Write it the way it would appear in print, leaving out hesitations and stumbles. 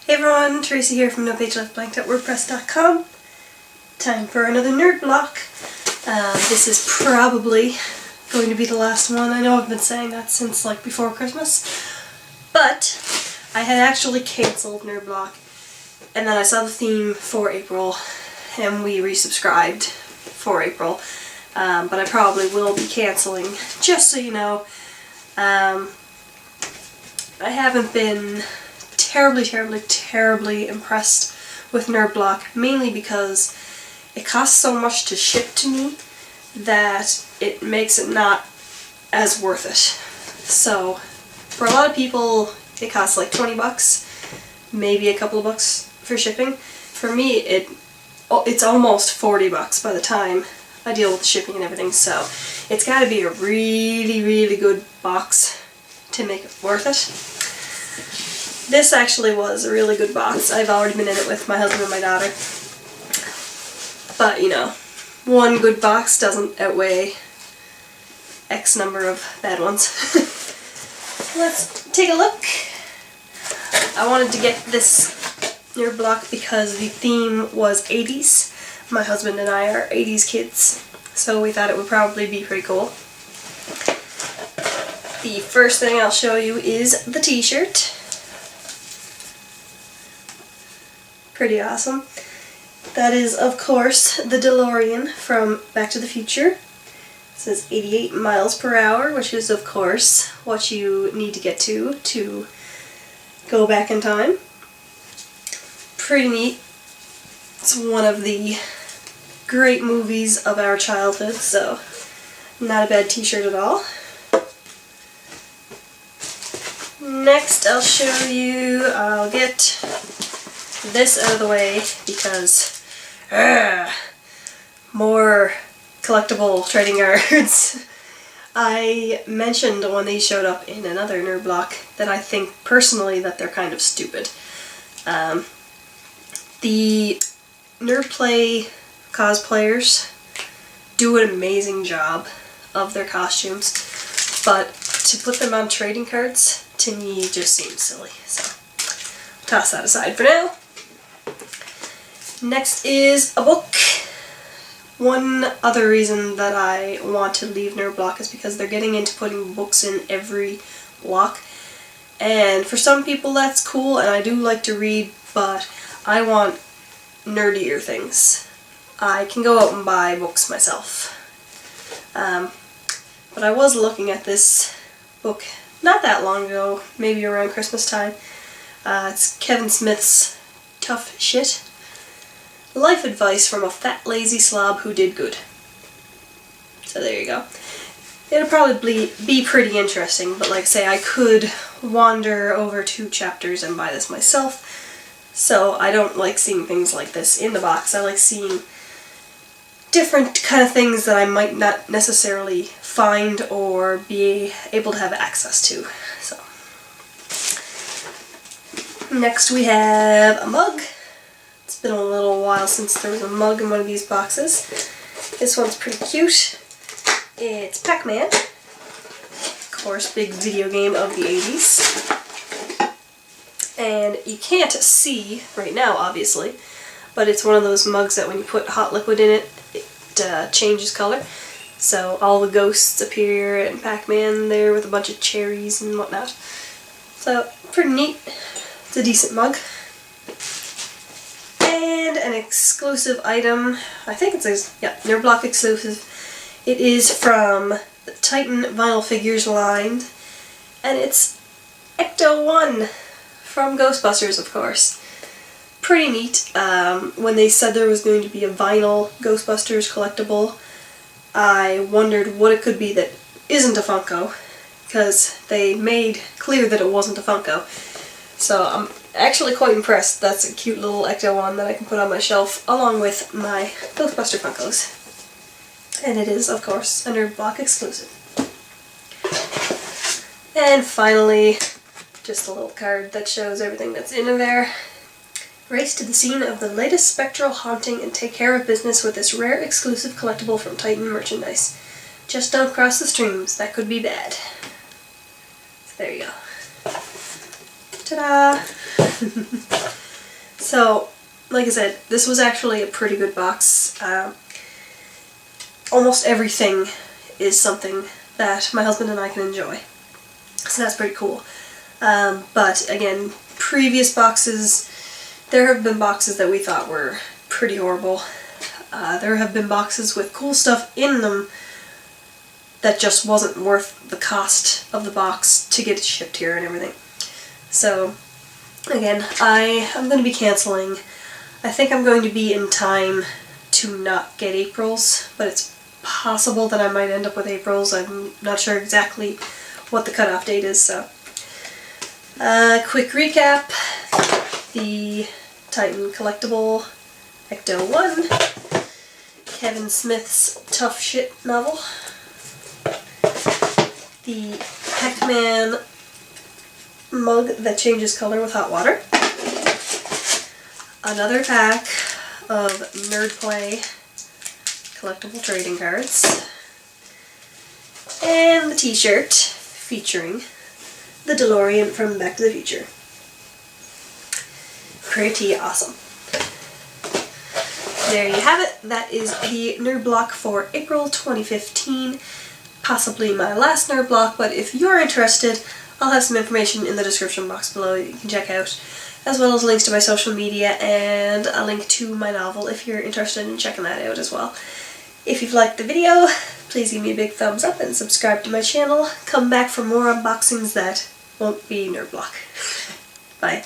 Hey everyone, Tracey here from NoPageLeftBlank.wordpress.com. Time for another nerd block. This is probably going to be the last one. I know I've been saying that since like before Christmas, but I had actually cancelled nerd block, and then I saw the theme for April, and we resubscribed for April. But I probably will be cancelling, just so you know. I haven't been terribly impressed with nerd block, mainly because it costs so much to ship to me that it makes it not as worth it. So for a lot of people it costs like 20 bucks, maybe a couple of bucks for shipping. For me it's almost 40 bucks by the time I deal with the shipping and everything, so it's got to be a really good box to make it worth it. This actually was a really good box. I've already been in it with my husband and my daughter. But, you know, one good box doesn't outweigh X number of bad ones. Let's take a look. I wanted to get this nerd block because the theme was 80s. My husband and I are 80s kids, so we thought it would probably be pretty cool. The first thing I'll show you is the t-shirt. Pretty awesome. That is, of course, the DeLorean from Back to the Future. It says 88 miles per hour, which is, of course, what you need to get to go back in time. Pretty neat. It's one of the great movies of our childhood, so not a bad t-shirt at all. Next, I'll get this out of the way because more collectible trading cards. I mentioned when these showed up in another nerd block that I think personally that they're kind of stupid. The Nerd Play cosplayers do an amazing job of their costumes, but to put them on trading cards to me just seems silly, so toss that aside for now. Next is a book. One other reason that I want to leave nerd block is because they're getting into putting books in every block, and for some people that's cool, and I do like to read, but I want nerdier things. I can go out and buy books myself. But I was looking at this book not that long ago, maybe around Christmas time. It's Kevin Smith's Tough Shit. Life advice from a fat lazy slob who did good. So there you go. It'll probably be pretty interesting, but like I say, I could wander over 2 chapters and buy this myself. So I don't like seeing things like this in the box. I like seeing different kind of things that I might not necessarily find or be able to have access to. So next we have a mug. It's been a little while since there was a mug in one of these boxes. This one's pretty cute. It's Pac-Man. Of course, big video game of the 80s. And you can't see right now, obviously, but it's one of those mugs that when you put hot liquid in it, it changes color. So all the ghosts appear and Pac-Man there with a bunch of cherries and whatnot. So, pretty neat. It's a decent mug. And an exclusive item, I think it's nerd block exclusive. It is from the Titan vinyl figures line, and it's Ecto-1 from Ghostbusters, of course. Pretty neat. When they said there was going to be a vinyl Ghostbusters collectible, I wondered what it could be that isn't a Funko, because they made clear that it wasn't a Funko. So I'm actually quite impressed. That's a cute little Ecto-1 that I can put on my shelf along with my Ghostbuster Funkos. And it is, of course, a nerd block exclusive. And finally, just a little card that shows everything that's in there. Race to the scene of the latest spectral haunting and take care of business with this rare exclusive collectible from Titan merchandise. Just don't cross the streams, that could be bad. So there you go. Ta-da! So, like I said, this was actually a pretty good box. Almost everything is something that my husband and I can enjoy. So that's pretty cool. But again, previous boxes, there have been boxes that we thought were pretty horrible. There have been boxes with cool stuff in them that just wasn't worth the cost of the box to get it shipped here and everything. So, again, I am going to be cancelling. I think I'm going to be in time to not get April's, but it's possible that I might end up with April's. I'm not sure exactly what the cutoff date is, so. Quick recap. The Titan Collectible Ecto 1. Kevin Smith's Tough Shit novel. The Pac-Man mug that changes color with hot water. Another pack of Nerd Play collectible trading cards. And the t-shirt featuring the DeLorean from Back to the Future. Pretty awesome. There you have it. That is the nerd block for April 2015. Possibly my last nerd block, but if you're interested, I'll have some information in the description box below that you can check out, as well as links to my social media and a link to my novel if you're interested in checking that out as well. If you've liked the video, please give me a big thumbs up and subscribe to my channel. Come back for more unboxings that won't be nerd block. Bye.